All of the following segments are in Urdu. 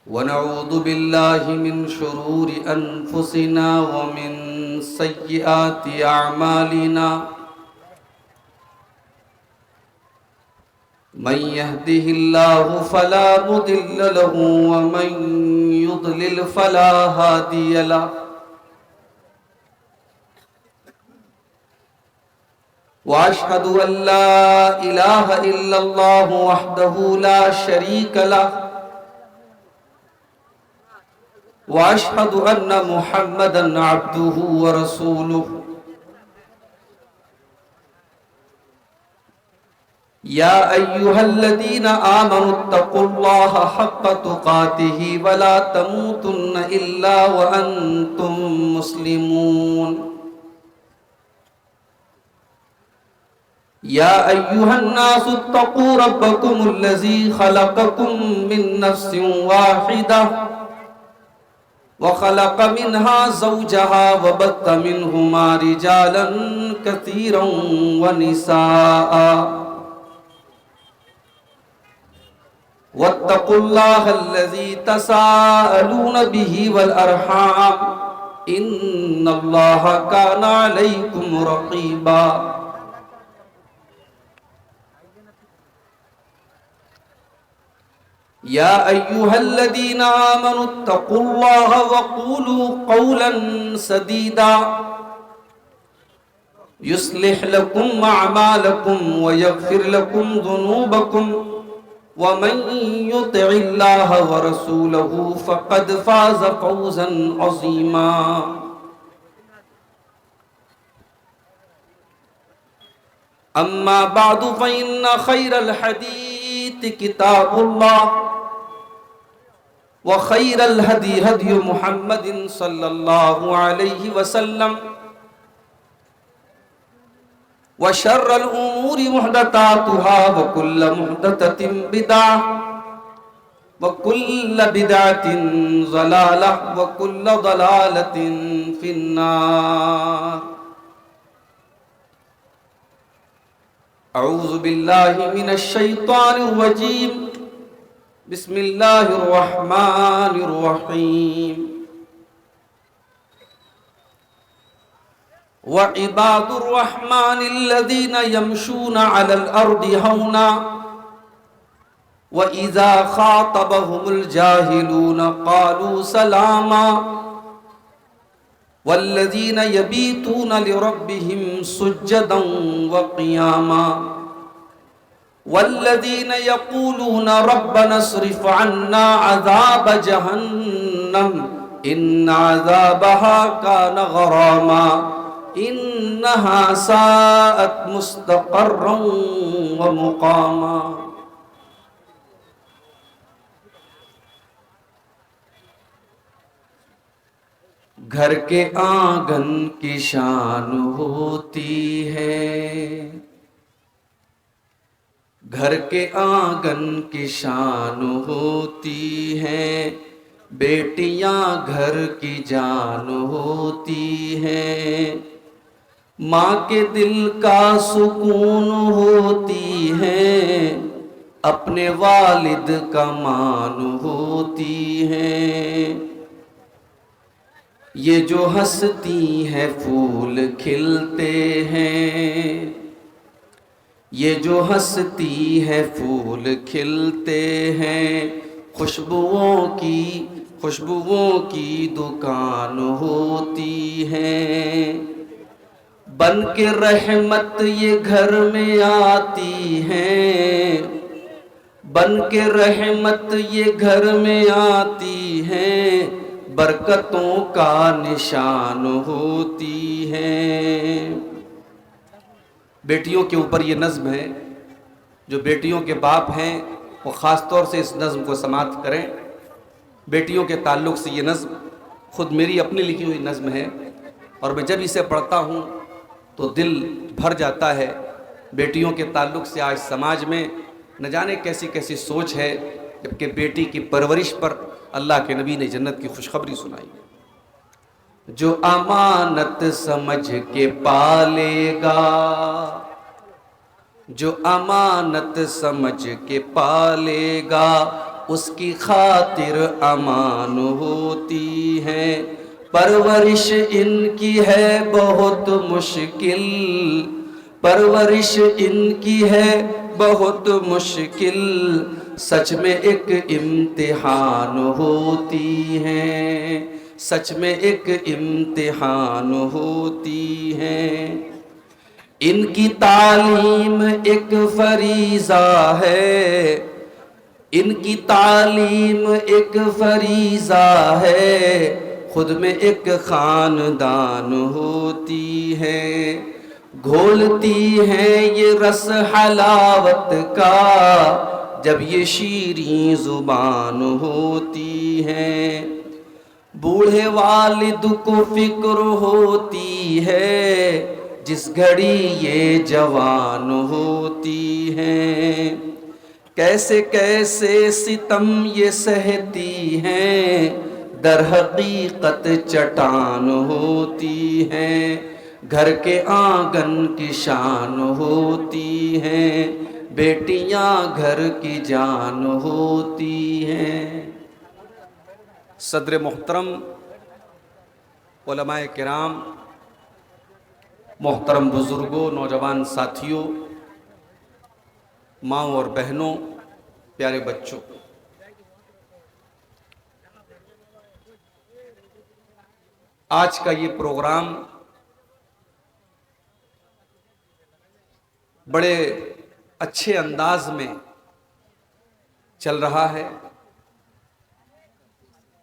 ونعوذ بالله من شرور أنفسنا ومن سيئات أعمالنا من يهده الله فلا مضل له ومن يضلل فلا هادي له وأشهد أن لا إله إلا الله وحده لا شريك له وأشهد أن محمدًا عبده ورسوله يا أيها الذين آمنوا اتقوا الله حق تقاته ولا تموتن إلا وأنتم مسلمون يا أيها الناس اتقوا ربكم الذي خلقكم من نفس واحدة وخلق منها زوجها وبث منهما رجالا كثيرا ونساء واتقوا الله الذي تساءلون به والأرحام إن الله كان عليكم رقيبا يا أيها الذين آمنوا اتقوا الله وقولوا قولا سديدا يصلح لكم أعمالكم ويغفر لكم ذنوبكم ومن يطع الله ورسوله فقد فاز فوزا عظيما أما بعد فإن خير الحديث كتاب الله وخير الهدي هدي محمد صلى الله عليه وسلم وشر الأمور محدثاتها وكل محدثة بدعة وكل بدعة ضلالة وكل ضلالة في النار أعوذ بالله من الشيطان الرجيم بسم الله الرحمن الرحيم وعباد الرحمن الذين يمشون على الأرض هونا وإذا خاطبهم الجاهلون قالوا سلاما والذين يبيتون لربهم سجدا وقياما والذين يقولون ربنا اصرف عنا عذاب جهنم إن عذابها كان غراما إنها ساءت مستقرا ومقاما گھر کے آنگن کی شان ہوتی ہے گھر کے آنگن کی شان ہوتی ہے بیٹیاں گھر کی جان ہوتی ہیں ماں کے دل کا سکون ہوتی ہے اپنے والد کا مان ہوتی ہے یہ جو ہنستی ہیں پھول کھلتے ہیں یہ جو ہنستی ہے پھول کھلتے ہیں خوشبوؤں کی دکان ہوتی ہے بن کے رحمت یہ گھر میں آتی ہے بن کے رحمت یہ گھر میں آتی ہے برکتوں کا نشان ہوتی ہے بیٹیوں کے اوپر یہ نظم ہے جو بیٹیوں کے باپ ہیں وہ خاص طور سے اس نظم کو سماعت کریں بیٹیوں کے تعلق سے یہ نظم خود میری اپنی لکھی ہوئی نظم ہے اور میں جب اسے پڑھتا ہوں تو دل بھر جاتا ہے بیٹیوں کے تعلق سے آج سماج میں نہ جانے کیسی کیسی سوچ ہے جبکہ بیٹی کی پرورش پر اللہ کے نبی نے جنت کی خوشخبری سنائی جو امانت سمجھ کے پالے گا جو امانت سمجھ کے پالے گا اس کی خاطر امان ہوتی ہے، پرورش ان کی ہے بہت مشکل، پرورش ان کی ہے بہت مشکل، سچ میں ایک امتحان ہوتی ہے، سچ میں ایک امتحان ہوتی ہے۔ ان کی تعلیم ایک فریضہ ہے، ان کی تعلیم ایک فریضہ ہے، خود میں ایک خاندان ہوتی ہے، گھولتی ہے یہ رس حلاوت کا جب یہ شیریں زبان ہوتی ہے، بوڑھے والد کو فکر ہوتی ہے جس گھڑی یہ جوان ہوتی ہے، کیسے کیسے ستم یہ سہتی ہیں، در حقیقت چٹان ہوتی ہیں، گھر کے آنگن کی شان ہوتی ہیں، بیٹیاں گھر کی جان ہوتی ہیں۔ صدر محترم، علماء کرام، محترم بزرگوں، نوجوان ساتھیوں، ماؤں اور بہنوں، پیارے بچوں، آج کا یہ پروگرام بڑے اچھے انداز میں چل رہا ہے۔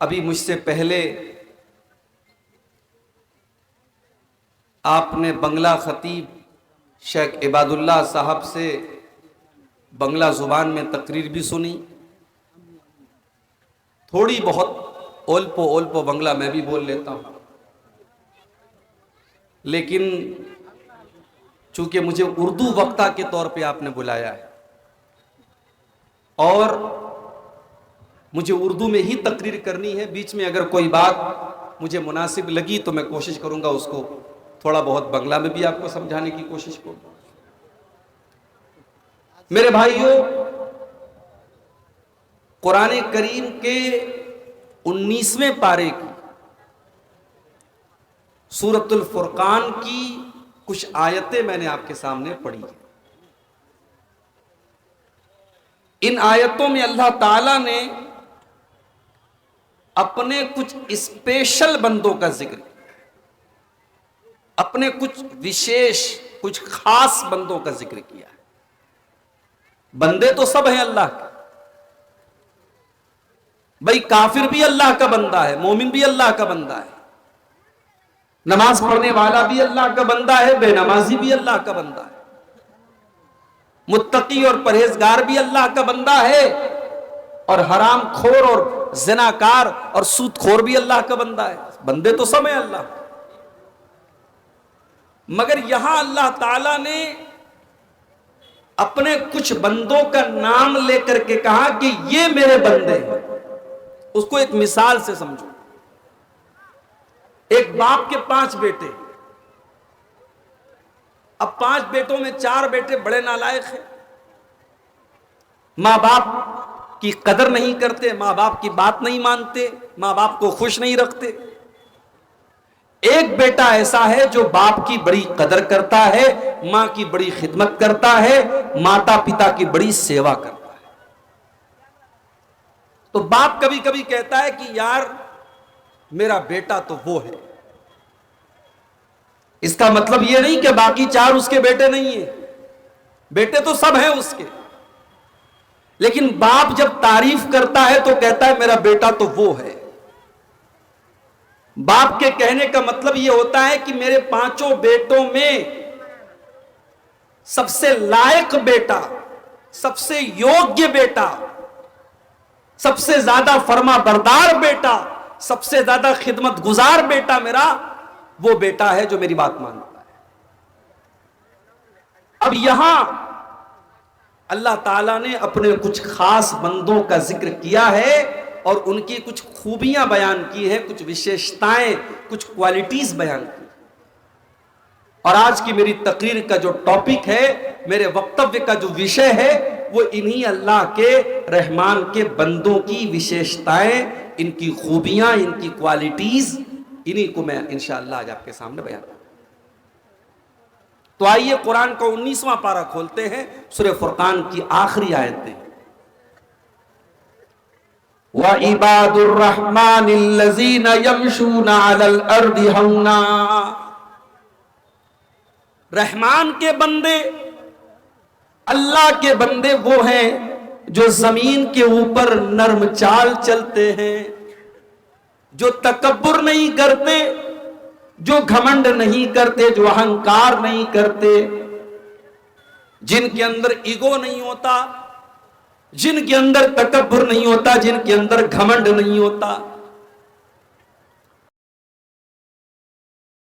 ابھی مجھ سے پہلے آپ نے بنگلہ خطیب شیخ عباد اللہ صاحب سے بنگلہ زبان میں تقریر بھی سنی، تھوڑی بہت اولپو بنگلہ میں بھی بول لیتا ہوں، لیکن چونکہ مجھے اردو وقتہ کے طور پہ آپ نے بلایا ہے اور مجھے اردو میں ہی تقریر کرنی ہے، بیچ میں اگر کوئی بات مجھے مناسب لگی تو میں کوشش کروں گا اس کو تھوڑا بہت بنگلہ میں بھی آپ کو سمجھانے کی کوشش کروں۔ میرے بھائیوں، قرآن کریم کے 19ویں پارے کی سورۃ الفرقان کی کچھ آیتیں میں نے آپ کے سامنے پڑھی ہیں۔ ان آیتوں میں اللہ تعالیٰ نے اپنے کچھ اسپیشل بندوں کا ذکر کیا، اپنے کچھ وشیش، کچھ خاص بندوں کا ذکر کیا ہے۔ بندے تو سب ہیں اللہ کے، بھئی کافر بھی اللہ کا بندہ ہے، مومن بھی اللہ کا بندہ ہے، نماز پڑھنے والا بھی اللہ کا بندہ ہے، بے نمازی بھی اللہ کا بندہ ہے، متقی اور پرہیزگار بھی اللہ کا بندہ ہے، اور حرام خور اور زناکار اور سود خور بھی اللہ کا بندہ ہے۔ بندے تو سب ہیں اللہ، مگر یہاں اللہ تعالیٰ نے اپنے کچھ بندوں کا نام لے کر کے کہا کہ یہ میرے بندے ہیں۔ اس کو ایک مثال سے سمجھو، ایک باپ کے 5 بیٹے، اب 5 بیٹوں میں 4 بیٹے بڑے نالائق ہیں، ماں باپ کی قدر نہیں کرتے، ماں باپ کی بات نہیں مانتے، ماں باپ کو خوش نہیں رکھتے۔ ایک بیٹا ایسا ہے جو باپ کی بڑی قدر کرتا ہے، ماں کی بڑی خدمت کرتا ہے، ماتا پتا کی بڑی سیوا کرتا ہے۔ تو باپ کبھی کبھی کہتا ہے کہ یار میرا بیٹا تو وہ ہے، اس کا مطلب یہ نہیں کہ باقی 4 اس کے بیٹے نہیں ہیں، بیٹے تو سب ہیں اس کے، لیکن باپ جب تعریف کرتا ہے تو کہتا ہے میرا بیٹا تو وہ ہے۔ باپ کے کہنے کا مطلب یہ ہوتا ہے کہ میرے 5 بیٹوں میں سب سے لائق بیٹا، سب سے یوگیہ بیٹا، سب سے زیادہ فرما بردار بیٹا، سب سے زیادہ خدمت گزار بیٹا میرا وہ بیٹا ہے جو میری بات مانتا ہے۔ اب یہاں اللہ تعالیٰ نے اپنے کچھ خاص بندوں کا ذکر کیا ہے اور ان کی کچھ خوبیاں بیان کی ہیں، کچھ وشیشتائیں، کچھ کوالٹیز بیان کی۔ اور آج کی میری تقریر کا جو ٹاپک ہے، میرے وقتویہ کا جو وشے ہے، وہ انہی اللہ کے رحمان کے بندوں کی وشیشتائیں، ان کی خوبیاں، ان کی کوالٹیز، انہی کو میں انشاءاللہ آج آپ کے سامنے بیان کروں۔ تو آئیے قرآن کا 19واں پارہ کھولتے ہیں، سورہ فرقان کی آخری آیتیں۔ وَعِبَادُ الرَّحْمَنِ الَّذِينَ يَمْشُونَ عَلَى الْأَرْضِ هَوْنًا، رحمان کے بندے، اللہ کے بندے وہ ہیں جو زمین کے اوپر نرم چال چلتے ہیں، جو تکبر نہیں کرتے، جو گھمنڈ نہیں کرتے، جو اہنکار نہیں کرتے، جن کے اندر ایگو نہیں ہوتا، جن کے اندر تکبر نہیں ہوتا، جن کے اندر گھمنڈ نہیں ہوتا،